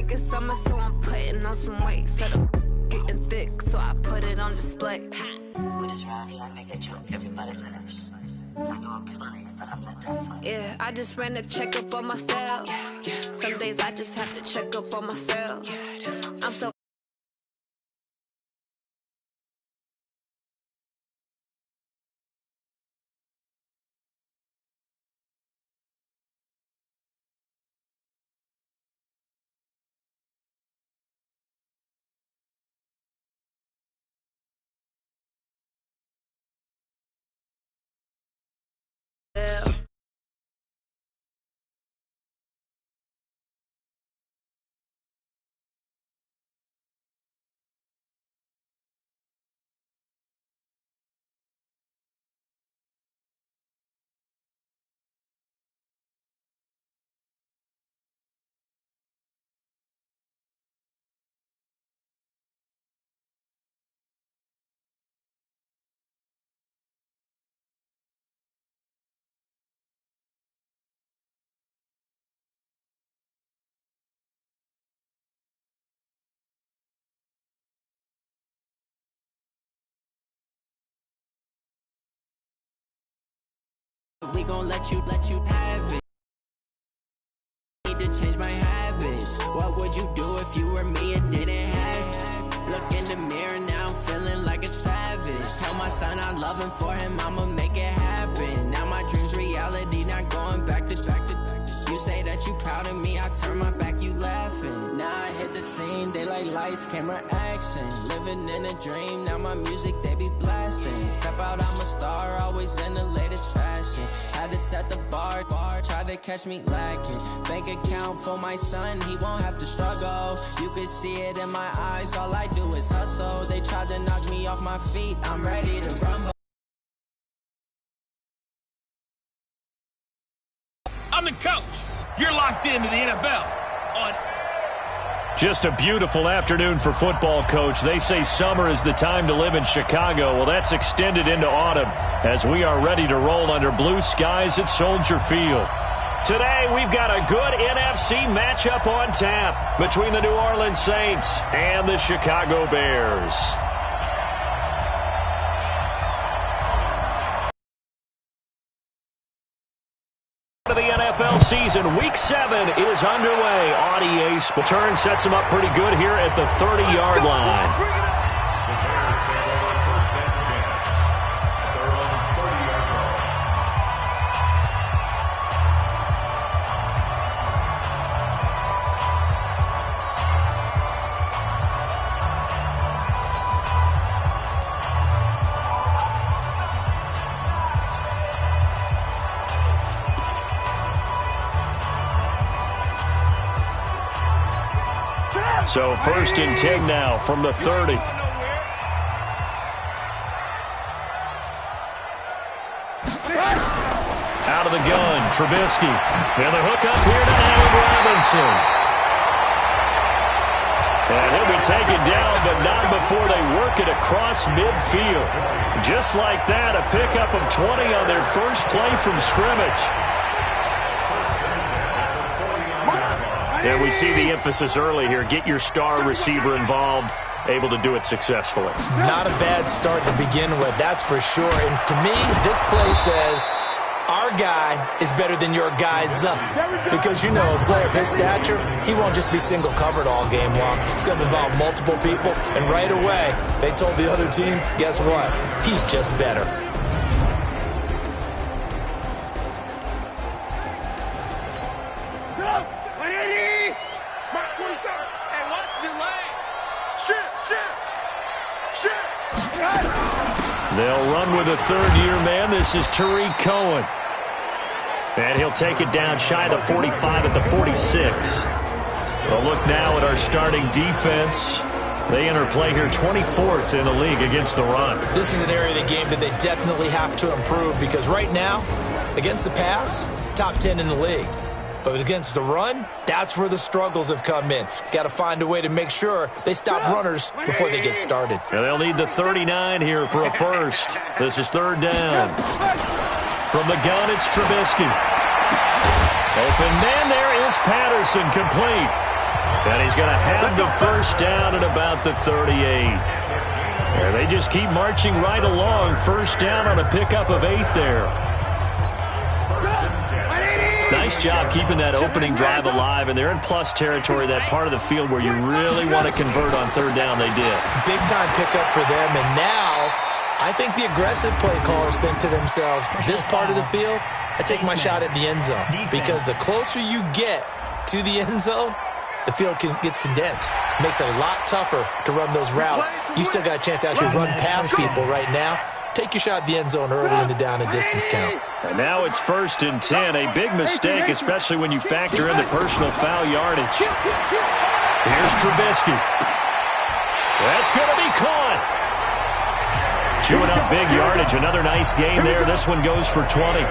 like it's summer, so I'm putting on some weight. Said I'm getting thick, so I put it on display. With this rhyme, I make a joke, everybody laughs. I know I'm funny, but I'm not that funny. Yeah, I just ran a checkup on myself. Some days I just have to check up on myself. I'm so we gon' let you have it. Need to change my habits. What would you do if you were me and didn't have it? Look in the mirror now, I'm feeling like a savage. Tell my son I love him, for him I'ma make it happen. Now my dream's reality, not going back to. You say that you proud of me, I turn my back, you laughing. Now I hit the scene, they like lights, camera, action. Living in a dream, now my music they be blasting. Step out, I'm a star, always in the latest fashion. Had to set the bar, try to catch me lacking. Bank account for my son, he won't have to struggle. You could see it in my eyes, all I do is hustle. They tried to knock me off my feet, I'm ready to rumble. I'm the coach. You're locked into the NFL on. Just a beautiful afternoon for football, Coach. They say summer is the time to live in Chicago. Well, that's extended into autumn as we are ready to roll under blue skies at Soldier Field. Today, we've got a good NFC matchup on tap between the New Orleans Saints and the Chicago Bears. Of the NFL season, Week 7 is underway on EA Sports. Turn sets him up pretty good here at the 30-yard line. So 1st and 10 now from the 30. Out of the gun, Trubisky. And the hook up here to Allen Robinson. And he'll be taken down, but not before they work it across midfield. Just like that, a pickup of 20 on their first play from scrimmage. And we see the emphasis early here. Get your star receiver involved, able to do it successfully. Not a bad start to begin with, that's for sure. And to me, this play says our guy is better than your guy's up. Because, you know, a player of his stature, he won't just be single covered all game long. It's going to involve multiple people. And right away, they told the other team, guess what? He's just better. They'll run with a third-year man. This is Tariq Cohen. And he'll take it down shy of the 45 at the 46. We'll look now at our starting defense. They enter play here 24th in the league against the run. This is an area of the game that they definitely have to improve because right now, against the pass, top 10 in the league. But against the run, that's where the struggles have come in. You've got to find a way to make sure they stop runners before they get started. And they'll need the 39 here for a first. This is 3rd down. From the gun, it's Trubisky. Open man, there is Patterson, complete. And he's going to have the first down at about the 38. And they just keep marching right along. First down on a pickup of 8 there. Nice job keeping that opening drive alive, and they're in plus territory, that part of the field where you really want to convert on third down. They did. Big-time pickup for them, and now I think the aggressive play callers think to themselves, this part of the field, I take my shot at the end zone, because the closer you get to the end zone, the field gets condensed. It makes it a lot tougher to run those routes. You still got a chance to actually run past people right now. Take your shot at the end zone early in the down and distance count. And now it's 1st and 10. A big mistake, especially when you factor in the personal foul yardage. Here's Trubisky. That's going to be caught. Chewing up big yardage. Another nice gain there. This one goes for 20.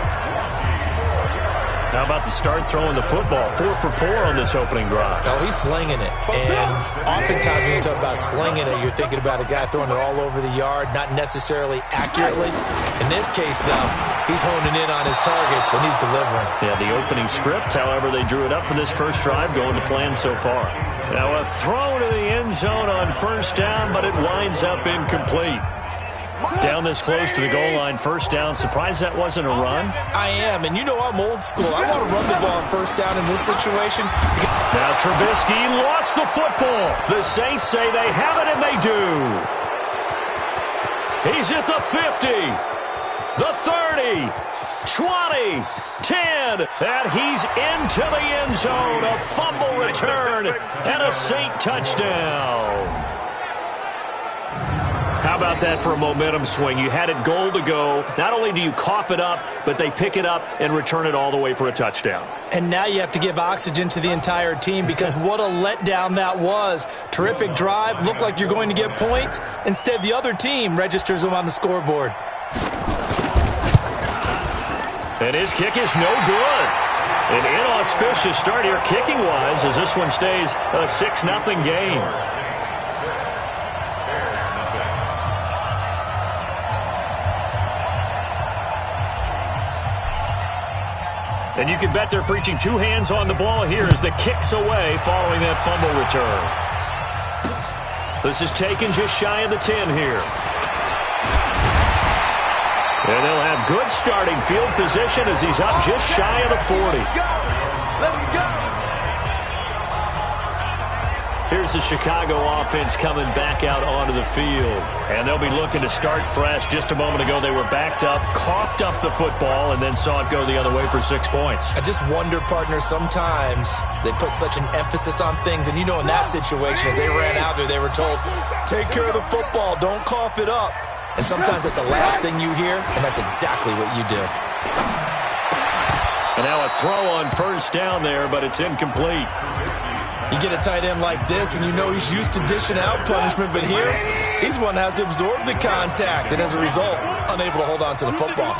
How about the start throwing the football? 4 for 4 on this opening drive. Oh, he's slinging it. And oftentimes when you talk about slinging it, you're thinking about a guy throwing it all over the yard, not necessarily accurately. In this case, though, he's honing in on his targets, and he's delivering. Yeah, the opening script, however, they drew it up for this first drive, going to plan so far. Now a throw to the end zone on first down, but it winds up incomplete. Down this close to the goal line, first down. Surprised that wasn't a run? I am, and you know I'm old school. I want to run the ball on first down in this situation. Now Trubisky lost the football. The Saints say they have it, and they do. He's at the 50, the 30, 20, 10, and he's into the end zone. A fumble return and a Saint touchdown. How about that for a momentum swing? You had it goal to go. Not only do you cough it up, but they pick it up and return it all the way for a touchdown. And now you have to give oxygen to the entire team, because what a letdown that was. Terrific drive. Looked like you're going to get points. Instead, the other team registers them on the scoreboard. And his kick is no good. An inauspicious start here kicking-wise as this one stays a 6-0 game. And you can bet they're preaching 2 hands on the ball here as the kick's away following that fumble return. This is taken just shy of the 10 here. And they'll have good starting field position as he's up just shy of the 40. Here's the Chicago offense coming back out onto the field. And they'll be looking to start fresh. Just a moment ago, they were backed up, coughed up the football, and then saw it go the other way for 6 points. I just wonder, partner, sometimes they put such an emphasis on things. And you know, in that situation, as they ran out there, they were told, take care of the football, don't cough it up. And sometimes that's the last thing you hear, and that's exactly what you do. And now a throw on first down there, but it's incomplete. You get a tight end like this, and you know he's used to dishing out punishment, but here, he's one that has to absorb the contact, and as a result, unable to hold on to the football.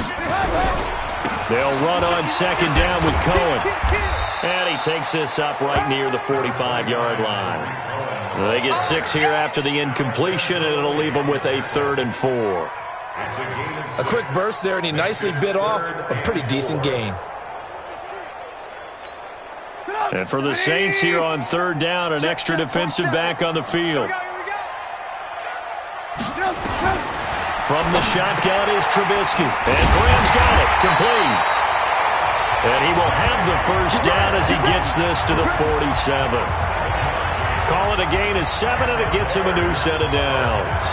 They'll run on second down with Cohen. And he takes this up right near the 45-yard line. They get 6 here after the incompletion, and it'll leave them with a 3rd and 4. A quick burst there, and he nicely bit off a pretty decent gain. And for the Saints here on third down, an extra defensive back on the field. From the shotgun is Trubisky. And Graham's got it. Complete. And he will have the first down as he gets this to the 47. Call it a gain of 7, and it gets him a new set of downs.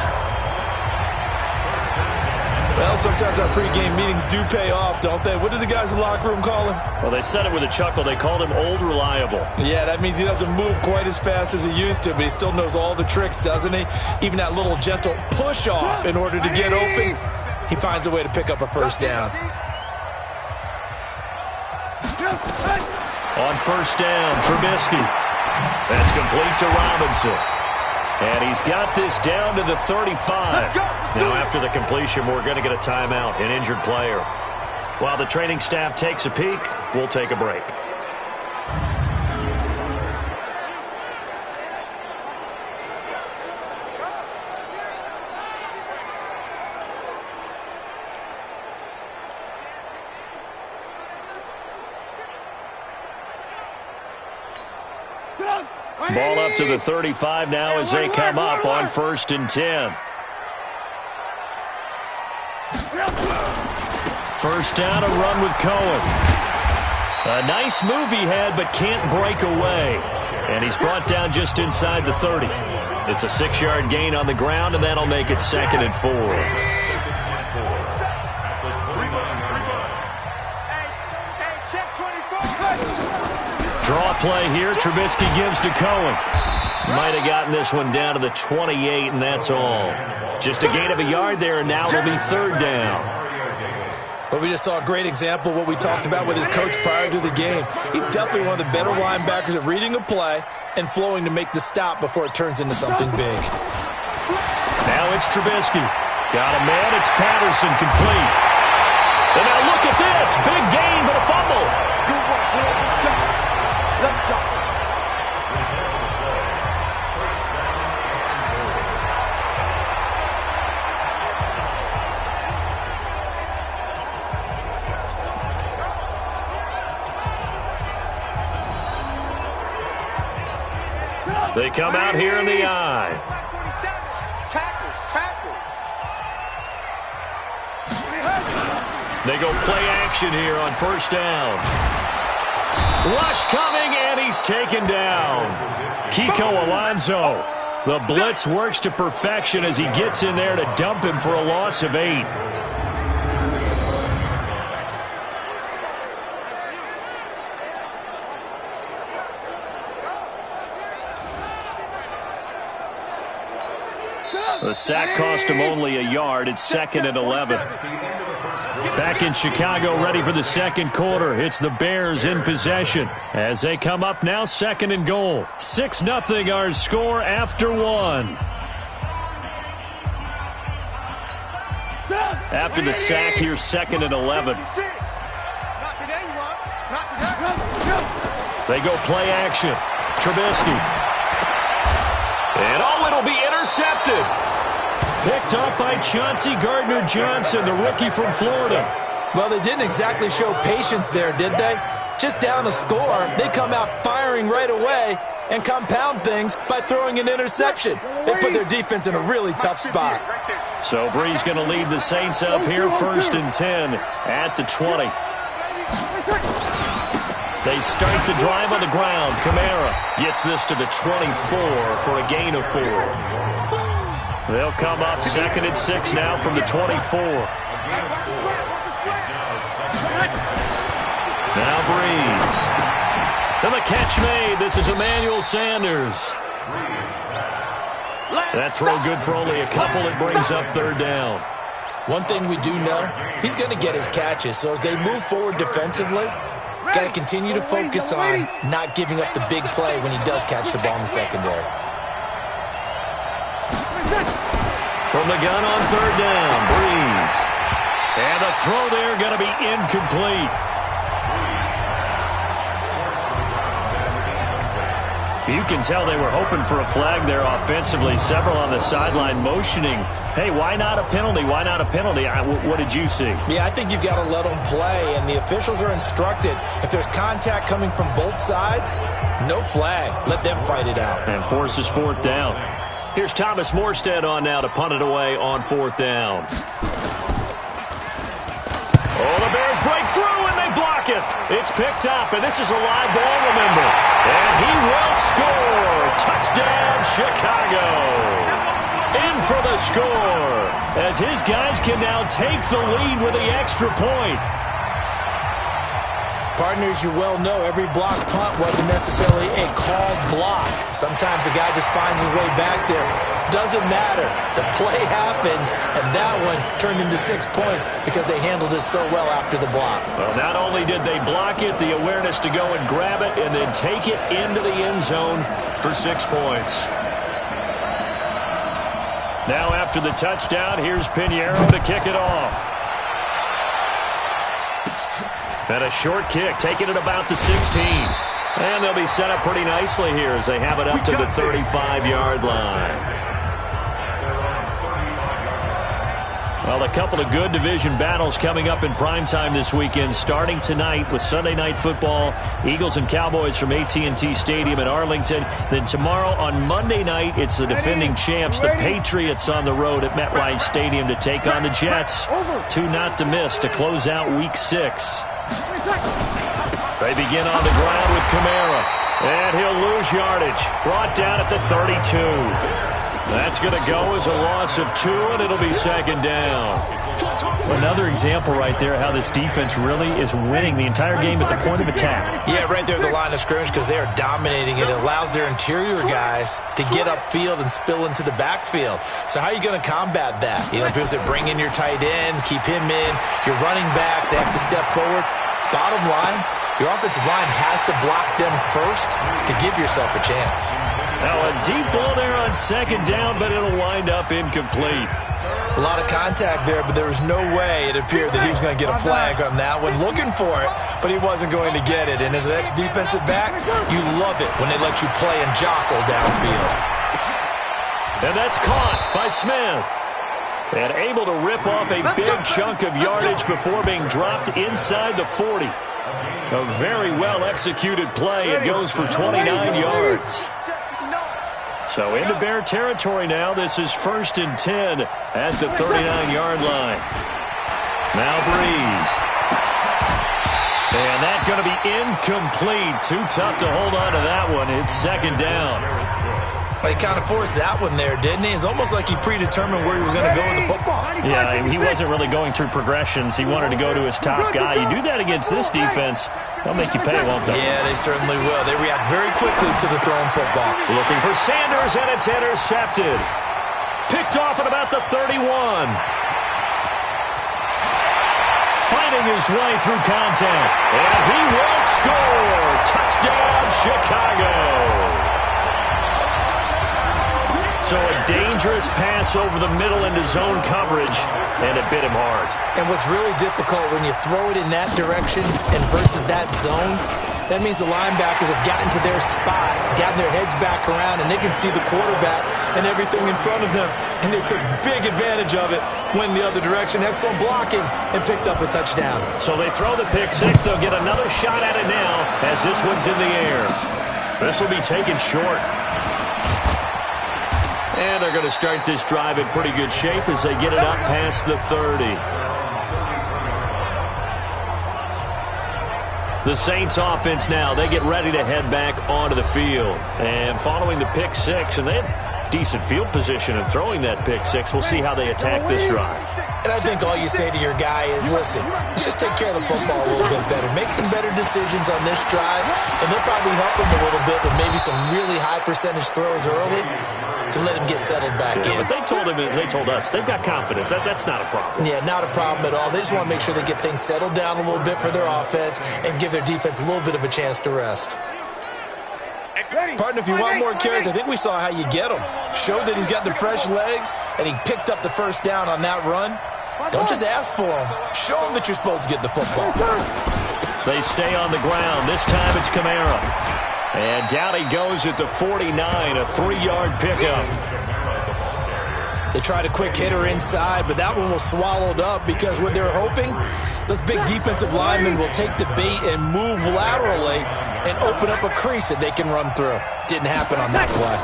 Well, sometimes our pregame meetings do pay off, don't they? What did the guys in the locker room call him? Well, they said it with a chuckle. They called him Old Reliable. Yeah, that means he doesn't move quite as fast as he used to, but he still knows all the tricks, doesn't he? Even that little gentle push-off in order to get open, he finds a way to pick up a first down. On first down, Trubisky. That's complete to Robinson. And he's got this down to the 35. Now, after the completion, we're going to get a timeout, an injured player. While the training staff takes a peek, we'll take a break. Ball up to the 35 now as they come up on 1st and 10. First down, a run with Cohen. A nice move he had, but can't break away. And he's brought down just inside the 30. It's a 6-yard gain on the ground, and that'll make it 2nd and 4. Draw play here. Trubisky gives to Cohen. Might have gotten this one down to the 28, and that's all. Just a gain of a yard there, and now it'll be 3rd down. Well, we just saw a great example of what we talked about with his coach prior to the game. He's definitely one of the better linebackers at reading a play and flowing to make the stop before it turns into something big. Now it's Trubisky. Got a man. It's Patterson, complete. And now look at this. Big gain, but a fumble. Let's go. They come out here in the eye. They go play action here on 1st down. Rush coming, and he's taken down. Kiko Alonso. The blitz works to perfection as he gets in there to dump him for a loss of 8. The sack cost him only a yard. It's 2nd and 11. Back in Chicago, ready for the 2nd quarter. It's the Bears in possession as they come up now 2nd and goal. 6-0 our score after 1. After the sack, here's 2nd and 11. They go play action. Trubisky. And it'll be intercepted. Picked up by Chauncey Gardner-Johnson, the rookie from Florida. Well, they didn't exactly show patience there, did they? Just down a score, they come out firing right away and compound things by throwing an interception. They put their defense in a really tough spot. So Bree's going to lead the Saints up here 1st and 10 at the 20. They start the drive on the ground. Kamara gets this to the 24 for a gain of 4. They'll come up 2nd and 6 now from the 24. Now Breeze. And the catch made. This is Emmanuel Sanders. That throw good for only a couple. It brings up 3rd down. One thing we do know, he's going to get his catches. So as they move forward defensively, got to continue to focus on not giving up the big play when he does catch the ball in the secondary. From the gun on 3rd down, Breeze. And the throw there going to be incomplete. You can tell they were hoping for a flag there offensively. Several on the sideline motioning, hey, why not a penalty? Why not a penalty? What did you see? Yeah, I think you've got to let them play, and the officials are instructed. If there's contact coming from both sides, no flag. Let them fight it out. And forces 4th down. Here's Thomas Morstead on now to punt it away on 4th down. Oh, the Bears break through, and they block it. It's picked up, and this is a live ball, remember. And he will score. Touchdown, Chicago. In for the score, as his guys can now take the lead with the extra point. Partners, you well know every blocked punt wasn't necessarily a called block. Sometimes the guy just finds his way back there. Doesn't matter. The play happens, and that one turned into 6 points because they handled it so well after the block. Well, not only did they block it, the awareness to go and grab it and then take it into the end zone for 6 points. Now after the touchdown, here's Pinheiro to kick it off. And a short kick, taking it about the 16. And they'll be set up pretty nicely here as they have it up to the 35-yard line. Well, a couple of good division battles coming up in primetime this weekend, starting tonight with Sunday Night Football, Eagles and Cowboys from AT&T Stadium in Arlington. Then tomorrow on Monday night, it's the defending champs, the Patriots, on the road at MetLife Stadium to take on the Jets. Two not to miss to close out Week 6. They begin on the ground with Kamara, and he'll lose yardage. Brought down at the 32. That's going to go as a loss of 2, and it'll be second down. Another example right there how this defense really is winning the entire game at the point of attack. Yeah, right there at the line of scrimmage because they are dominating it. It allows their interior guys to get upfield and spill into the backfield. So how are you going to combat that? You know, people say bring in your tight end, keep him in. Your running backs, they have to step forward. Bottom line, your offensive line has to block them first to give yourself a chance. Now a deep ball there on second down, but it'll wind up incomplete. A lot of contact there, but there was no way it appeared that he was going to get a flag on that one. Looking for it, but he wasn't going to get it. And as an ex-defensive back, you love it when they let you play and jostle downfield. And that's caught by Smith. And able to rip off a big chunk of yardage before being dropped inside the 40. A very well-executed play. It goes for 29 yards. So into Bear territory now. This is 1st and 10 at the 39-yard line. Now Breeze. And that's going to be incomplete. Too tough to hold on to that one. It's second down. He kind of forced that one there, didn't he? It's almost like he predetermined where he was going to go with the football. Yeah, he wasn't really going through progressions. He wanted to go to his top guy. You do that against this defense, they'll make you pay, won't they? Yeah, they certainly will. They react very quickly to the thrown football. Looking for Sanders, and it's intercepted. Picked off at about the 31. Fighting his way through contact. And he will score. Touchdown, Chicago. So a dangerous pass over the middle into zone coverage, and it bit him hard. And what's really difficult when you throw it in that direction and versus that zone, that means the linebackers have gotten to their spot, gotten their heads back around, and they can see the quarterback and everything in front of them. And they took big advantage of it, went the other direction, excellent blocking, and picked up a touchdown. So they throw the pick six. They'll get another shot at it now as this one's in the air. This will be taken short. And they're going to start this drive in pretty good shape as they get it up past the 30. The Saints offense now, they get ready to head back onto the field. And following the pick six, and they have decent field position in throwing that pick six. We'll see how they attack this drive. And I think all you say to your guy is, listen, let's just take care of the football a little bit better. Make some better decisions on this drive, and they'll probably help him a little bit with maybe some really high percentage throws early to let him get settled back in. But they told us, they've got confidence. That's not a problem. Yeah, not a problem at all. They just want to make sure they get things settled down a little bit for their offense and give their defense a little bit of a chance to rest. Partner, if you want more carries, I think we saw how you get him. Showed that he's got the fresh legs, and he picked up the first down on that run. Don't just ask for him. Show him that you're supposed to get the football. They stay on the ground. This time it's Kamara. And down he goes at the 49, a 3-yard pickup. They tried a quick hitter inside, but that one was swallowed up because what they're hoping, those big defensive linemen will take the bait and move laterally and open up a crease that they can run through. Didn't happen on that play.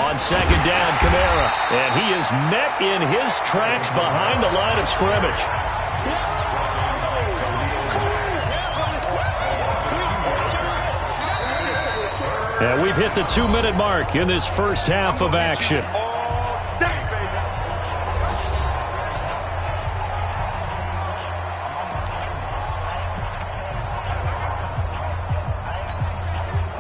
On second down, Kamara. And he is met in his tracks behind the line of scrimmage. And we've hit the 2-minute mark in this first half of action.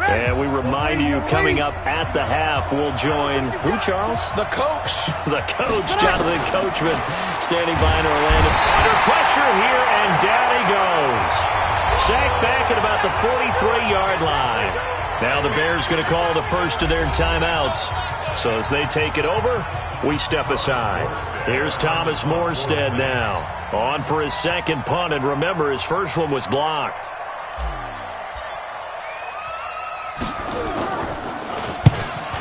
And we remind you, coming up at the half, we'll join who, Charles? The coach. The coach, Jonathan Coachman, standing by in Orlando. Under pressure here, and down he goes. Sacked back at about the 43-yard line. Now the Bears going to call the first of their timeouts. So as they take it over, we step aside. Here's Thomas Morstead now. On for his second punt, and remember, his first one was blocked.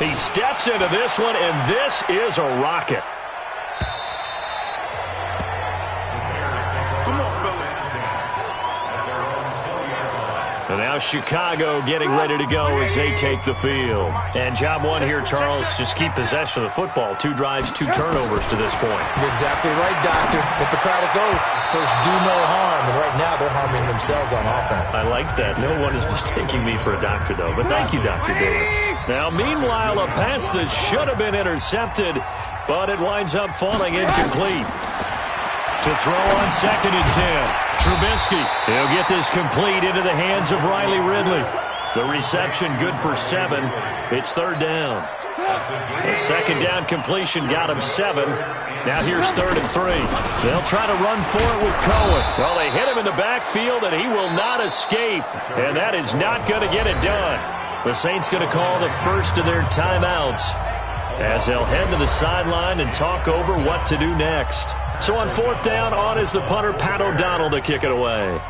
He steps into this one, and this is a rocket. And now Chicago getting ready to go as they take the field. And job one here, Charles, just keep possession of the football. 2 drives, 2 turnovers to this point. You're exactly right, Doctor. Hippocratic oath. First, do no harm. And right now, they're harming themselves on offense. I like that. No one is mistaking me for a doctor, though. But thank you, Dr. Davis. Now, meanwhile, a pass that should have been intercepted, but it winds up falling incomplete. To throw on 2nd and 10. Trubisky. He'll get this complete into the hands of Riley Ridley. The reception good for 7. It's 3rd down. A 2nd down completion got him 7. Now here's 3rd and 3. They'll try to run for it with Cohen. Well, they hit him in the backfield, and he will not escape. And that is not going to get it done. The Saints going to call the first of their timeouts as they'll head to the sideline and talk over what to do next. So on 4th down, on is the punter, Pat O'Donnell, to kick it away.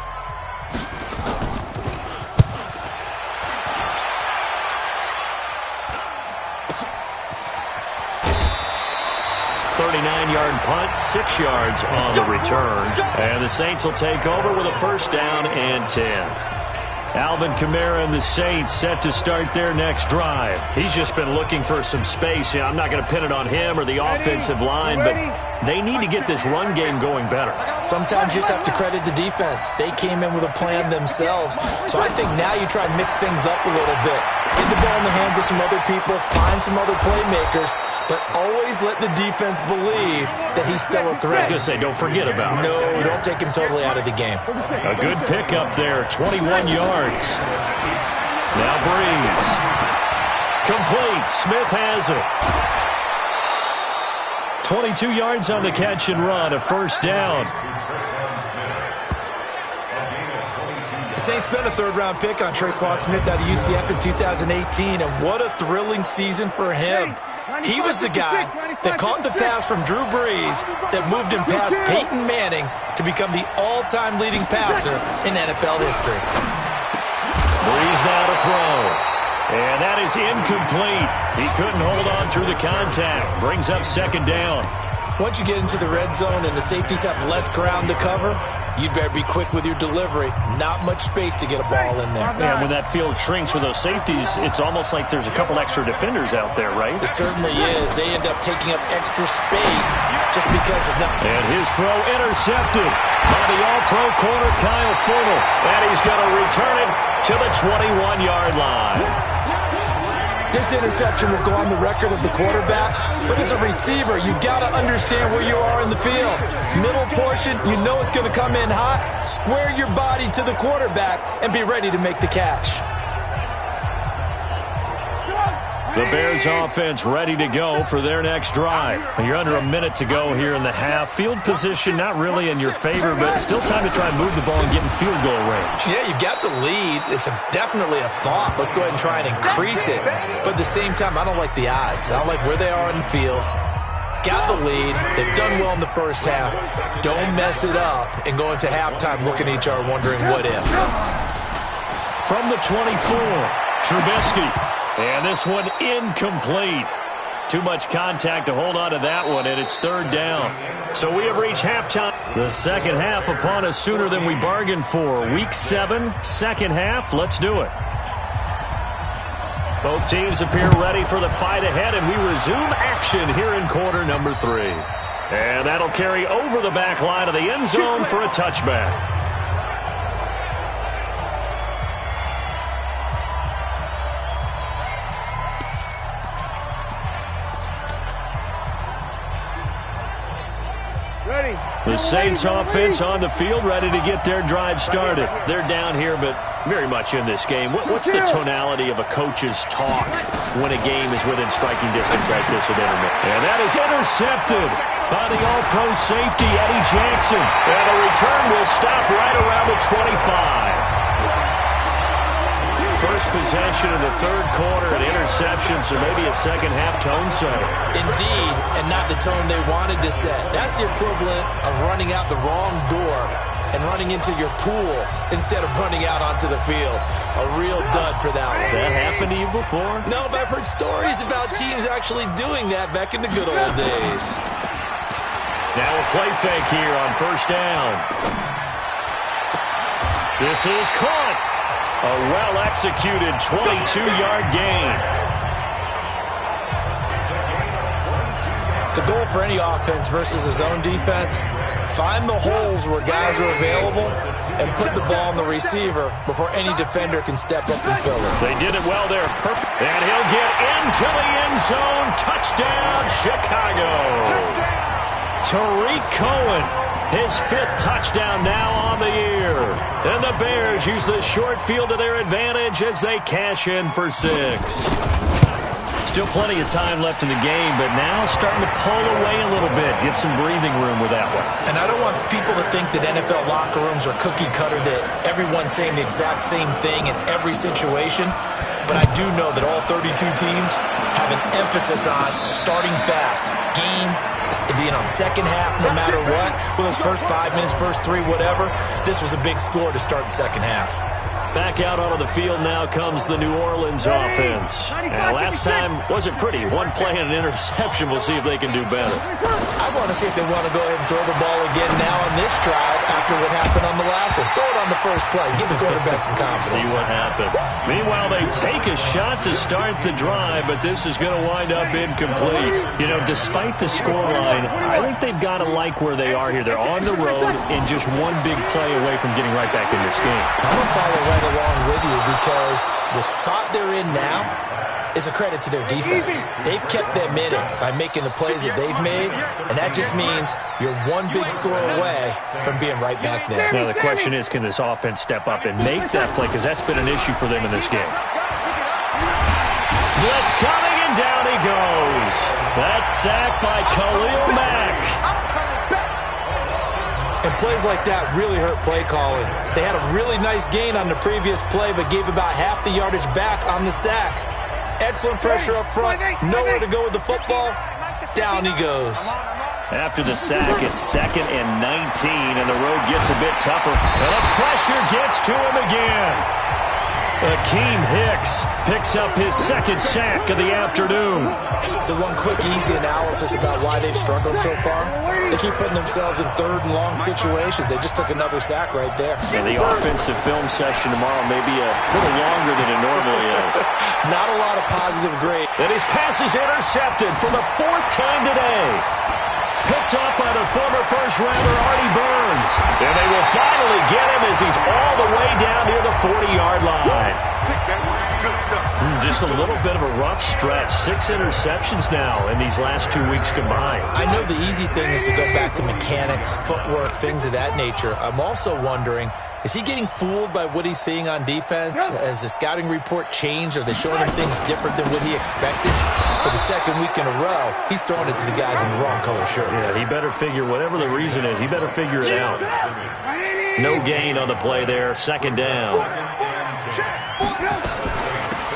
39-yard punt, 6 yards on the return. And the Saints will take over with a 1st down and 10. Alvin Kamara and the Saints set to start their next drive. He's just been looking for some space. Yeah, I'm not going to pin it on him or the offensive line, but they need to get this run game going better. Sometimes you just have to credit the defense. They came in with a plan themselves. So I think now you try and mix things up a little bit. Get the ball in the hands of some other people, find some other playmakers, but always let the defense believe that he's still a threat. I was going to say, don't forget about it. No, don't take him totally out of the game. A good pickup there, 21 yards. Now Breeze. Complete. Smith has it. 22 yards on the catch and run, a 1st down. The Saints spent a 3rd-round pick on Tre'Quan Smith out of UCF in 2018, and what a thrilling season for him. He was the guy that caught the pass from Drew Brees that moved him past Peyton Manning to become the all-time leading passer in NFL history. Brees now to throw. And that is incomplete. He couldn't hold on through the contact. Brings up 2nd down. Once you get into the red zone and the safeties have less ground to cover, you'd better be quick with your delivery. Not much space to get a ball in there. Yeah, when that field shrinks with those safeties, it's almost like there's a couple extra defenders out there, right? It certainly is. They end up taking up extra space just because there's not. And his throw intercepted by the all-pro corner, Kyle Fuller. And he's going to return it to the 21-yard line. This interception will go on the record of the quarterback, but as a receiver, you've got to understand where you are in the field. Middle portion, you know it's going to come in hot. Square your body to the quarterback and be ready to make the catch. The Bears offense ready to go for their next drive. You're under a minute to go here in the half. Field position not really in your favor, but still time to try and move the ball and get in field goal range. Yeah, you've got the lead. It's definitely a thought. Let's go ahead and try and increase it. But at the same time, I don't like the odds. I don't like where they are in the field. Got the lead. They've done well in the 1st half. Don't mess it up and go into halftime looking at each other wondering what if. From the 24, Trubisky. And this one incomplete. Too much contact to hold on to that one, and it's 3rd down. So we have reached halftime. The 2nd half upon us sooner than we bargained for. Week 7, 2nd half. Let's do it. Both teams appear ready for the fight ahead, and we resume action here in quarter number 3. And that'll carry over the back line of the end zone for a touchback. The Saints offense on the field ready to get their drive started. They're down here, but very much in this game. What's the tonality of a coach's talk when a game is within striking distance like this at intermission? And that is intercepted by the all-pro safety, Eddie Jackson. And the return will stop right around the 25. First possession of the 3rd quarter, an interception, so maybe a 2nd half tone setter. Indeed, and not the tone they wanted to set. That's the equivalent of running out the wrong door and running into your pool instead of running out onto the field. A real dud for that one. Has that happened to you before? No, but I've heard stories about teams actually doing that back in the good old days. Now a play fake here on 1st down. This is caught. A well-executed 22-yard gain. The goal for any offense versus a zone defense, find the holes where guys are available and put the ball on the receiver before any defender can step up and fill it. They did it well there. Perfect. And he'll get into the end zone. Touchdown, Chicago. Tariq Cohen, his 5th touchdown now on the year. And the Bears use the short field to their advantage as they cash in for 6. Still plenty of time left in the game, but now starting to pull away a little bit. Get some breathing room with that one. And I don't want people to think that NFL locker rooms are cookie cutter, that everyone's saying the exact same thing in every situation. But I do know that all 32 teams have an emphasis on starting fast. Game, second half, no matter what. Well, those first 5 minutes, first 3, whatever. This was a big score to start the second half. Back out onto the field now comes the New Orleans offense. And last time wasn't pretty. One play and an interception. We'll see if they can do better. I want to see if they want to go ahead and throw the ball again now on this drive after what happened on the last one. Throw it on the first play. Give the quarterback some confidence. See what happens. Meanwhile, they take a shot to start the drive, but this is going to wind up incomplete. You know, despite the scoreline, I think they've got to like where they are here. They're on the road and just one big play away from getting right back in this game. I'm going to follow right along with you because the spot they're in now is a credit to their defense. They've kept them in it by making the plays that they've made, and that just means you're one big score away from being right back there. Now, the question is, can this offense step up and make that play? Because that's been an issue for them in this game. Blitz coming, and down he goes. That's sacked by Khalil Mack. And plays like that really hurt play calling. They had a really nice gain on the previous play, but gave about half the yardage back on the sack. Excellent pressure up front. Nowhere to go with the football. Down he goes. After the sack, it's 2nd and 19, and the road gets a bit tougher. And the pressure gets to him again. Akeem Hicks picks up his 2nd sack of the afternoon. So one quick, easy analysis about why they've struggled so far. They keep putting themselves in 3rd and long situations. They just took another sack right there. And the offensive film session tomorrow may be a little longer than it normally is. Not a lot of positive grade. And his pass is intercepted for the 4th time today. Picked up by the former first-rounder Artie Burns. And they will finally get him as he's all the way down near the 40-yard line. Just a little bit of a rough stretch. 6 interceptions now in these last 2 weeks combined. I know the easy thing is to go back to mechanics, footwork, things of that nature. I'm also wondering, is he getting fooled by what he's seeing on defense? Has the scouting report changed? Are they showing him things different than what he expected? For the 2nd week in a row, he's throwing it to the guys in the wrong color shirts. Yeah, he better figure, whatever the reason is, he better figure it out. No gain on the play there, 2nd down.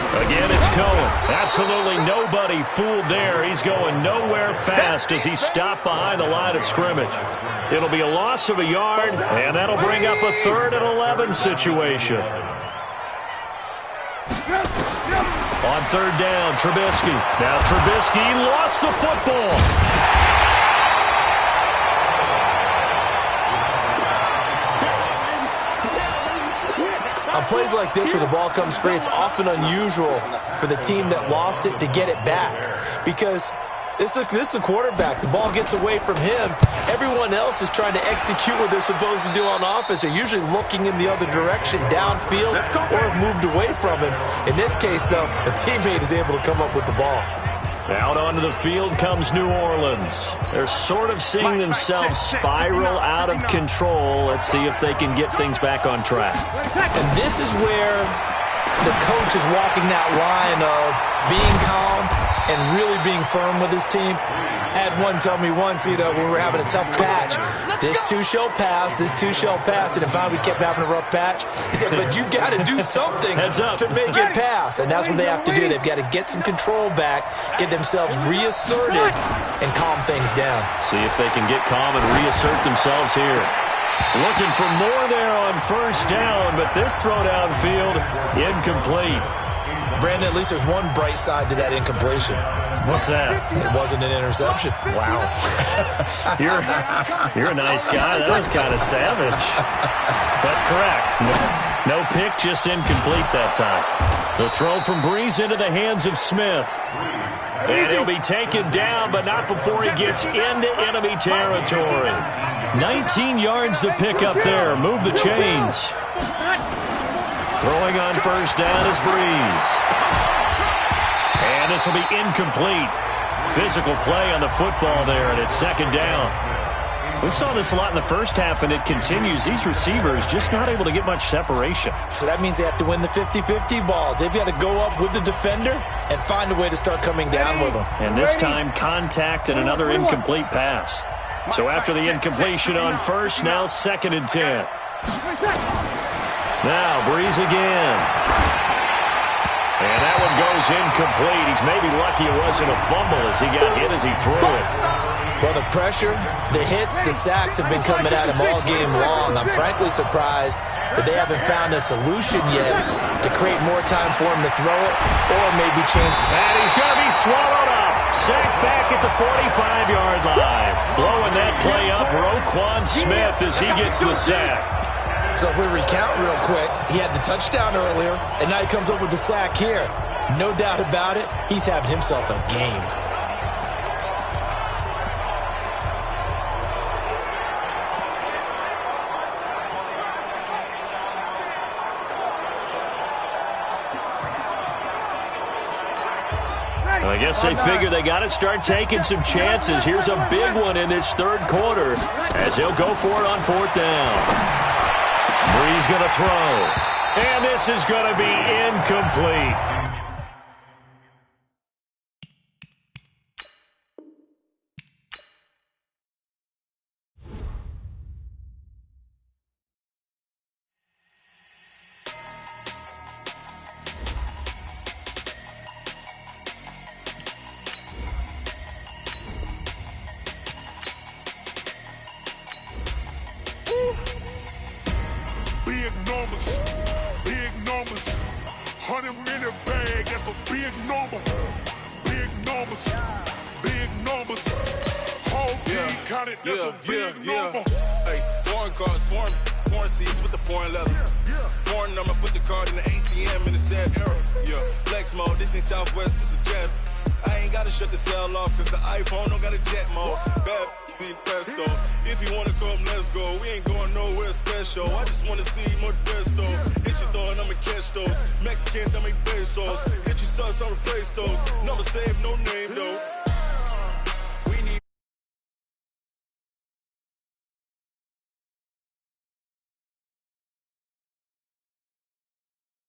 Again, it's Cohen. Absolutely nobody fooled there. He's going nowhere fast as he's stopped behind the line of scrimmage. It'll be a loss of a yard, and that'll bring up a 3rd and 11 situation. On 3rd down, Trubisky. Now Trubisky lost the football. On plays like this where the ball comes free, it's often unusual for the team that lost it to get it back. Because this is the quarterback. The ball gets away from him. Everyone else is trying to execute what they're supposed to do on offense. They're usually looking in the other direction, downfield, or have moved away from him. In this case, though, a teammate is able to come up with the ball. Out onto the field comes New Orleans. They're sort of seeing themselves spiral out of control. Let's see if they can get things back on track. And this is where the coach is walking that line of being calm and really being firm with his team. Had one tell me once, when we were having a tough patch, this too shall pass, this too shall pass, and finally we kept having a rough patch. He said, but you got to do something to make it pass, and that's what they have to do. They've got to get some control back, get themselves reasserted, and calm things down. See if they can get calm and reassert themselves here. Looking for more there on 1st down, but this throw downfield, incomplete. Brandon, at least there's one bright side to that incompletion. What's that? It wasn't an interception. Wow. You're a nice guy. That was kind of savage. But correct. No pick, just incomplete that time. The throw from Breeze into the hands of Smith. And he'll be taken down, but not before he gets into enemy territory. 19 yards to pick up there. Move the chains. Throwing on first down is Breeze. And this will be incomplete. Physical play on the football there, and it's second down. We saw this a lot in the first half, and it continues. These receivers just not able to get much separation. So that means they have to win the 50-50 balls. They've got to go up with the defender and find a way to start coming down with them. And this time, contact and another incomplete pass. So after the incompletion on first, now 2nd and 10. Now, Breeze again. And that one goes incomplete. He's maybe lucky it wasn't a fumble as he got hit as he threw it. Well, the pressure, the hits, the sacks have been coming at him all game long. I'm frankly surprised that they haven't found a solution yet to create more time for him to throw it or maybe change. And he's going to be swallowed up. Sacked back at the 45-yard line. Blowing that play up, Roquan Smith as he gets the sack. So if we recount real quick, he had the touchdown earlier, and now he comes up with the sack here. No doubt about it, he's having himself a game. I guess they figure they got to start taking some chances. Here's a big one in this third quarter as he'll go for it on 4th down. Breeze going to throw. And this is going to be incomplete. Big numbers, 100-minute bag, that's a big number. Big numbers, whole team counted, that's a big number. Hey, foreign cars, foreign seats with the foreign leather. Foreign number, put the card in the ATM in the sad era. Yeah, flex mode, this ain't Southwest, this a jet. I ain't gotta shut the cell off, cause the iPhone don't got a jet mode. Bad be pesto. If you wanna come, let's go. We ain't going nowhere special. I just wanna see more desto. Hit your throw and I'ma catch those. Mexican, dame pesos. Hit your sauce, I'll replace those. Number saved, no name though.